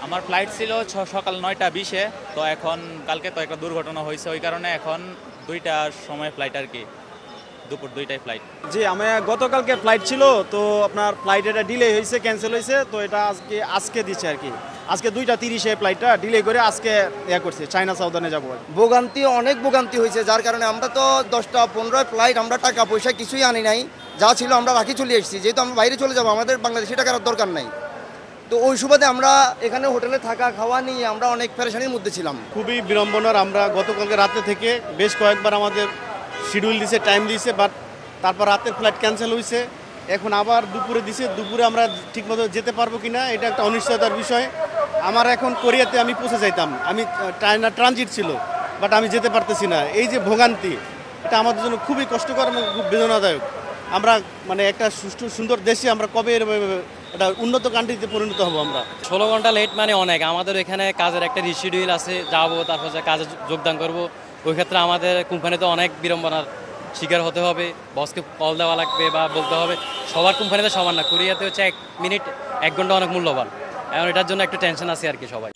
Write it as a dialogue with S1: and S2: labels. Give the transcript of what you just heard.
S1: আমার ফ্লাইট ছিল সকাল 9টা 20-এ। তো এখন কালকে তো একটা দুর্ঘটনা হয়েছে, ওই কারণে এখন 2টার সময় ফ্লাইট আর কি, দুপুর 2টায় ফ্লাইট।
S2: জি, আমি গতকালকে ফ্লাইট ছিল, তো আপনার ফ্লাইট এটা ডিলে হয়েছে, ক্যান্সেল হয়েছে, তো এটা আজকে দিচ্ছে আর কি। আজকে 2টা 30-এ ফ্লাইটটা ডিলে করে আজকে করছে, চায়না সাউদার্নে যাবো।
S3: ভোগান্তি, অনেক ভোগান্তি হয়েছে, যার কারণে আমরা তো 10টা 15 ফ্লাইট, আমরা টাকা পয়সা কিছুই আনি নাই, যা ছিল আমরা রাখি চলে এসেছি, যেহেতু আমরা বাইরে চলে যাবো, আমাদের বাংলাদেশি টাকার দরকার নাই। তো ওই সুবাদে আমরা এখানে হোটেলে থাকা খাওয়া নিয়ে আমরা অনেক পেরেশানির মধ্যে ছিলাম।
S2: খুবই বিড়ম্বনার, আমরা গতকালকে রাতে থেকে বেশ কয়েকবার আমাদের শিডিউল দিছে, টাইম দিছে, বাট তারপর রাতের ফ্লাইট ক্যান্সেল হয়েছে। এখন আবার দুপুরে দিছে, দুপুরে আমরা ঠিকমতো যেতে পারবো কিনা এটা একটা অনিশ্চয়তার বিষয়। আমার এখন কোরিয়াতে আমি পৌঁছে যাইতাম, আমি চায়না ট্রানজিট ছিল, বাট আমি যেতে পারতেছি না। এই যে ভোগান্তি, এটা আমাদের জন্য খুবই কষ্টকর এবং খুব বেদনাদায়ক। আমরা মানে একটা সুষ্ঠু সুন্দর দেশে আমরা কবে একটা উন্নত কান্ট্রিতে পরিণত হব আমরা।
S4: 16 ঘন্টা লেট মানে অনেক। আমাদের এখানে কাজের একটা রিশিডিউল আছে, যাবো তারপর কাজে যোগদান করব। ওই ক্ষেত্রে আমাদের কোম্পানিতে অনেক বিড়ম্বনার শিকার হতে হবে, বসকে কল দেওয়া লাগবে বা বলতে হবে। সবার কোম্পানিতে সমান না, কোরিয়াতে হচ্ছে 1 মিনিট 1 ঘন্টা অনেক মূল্যবান। এখন এটার জন্য একটু টেনশন আছে আর কি সবাই।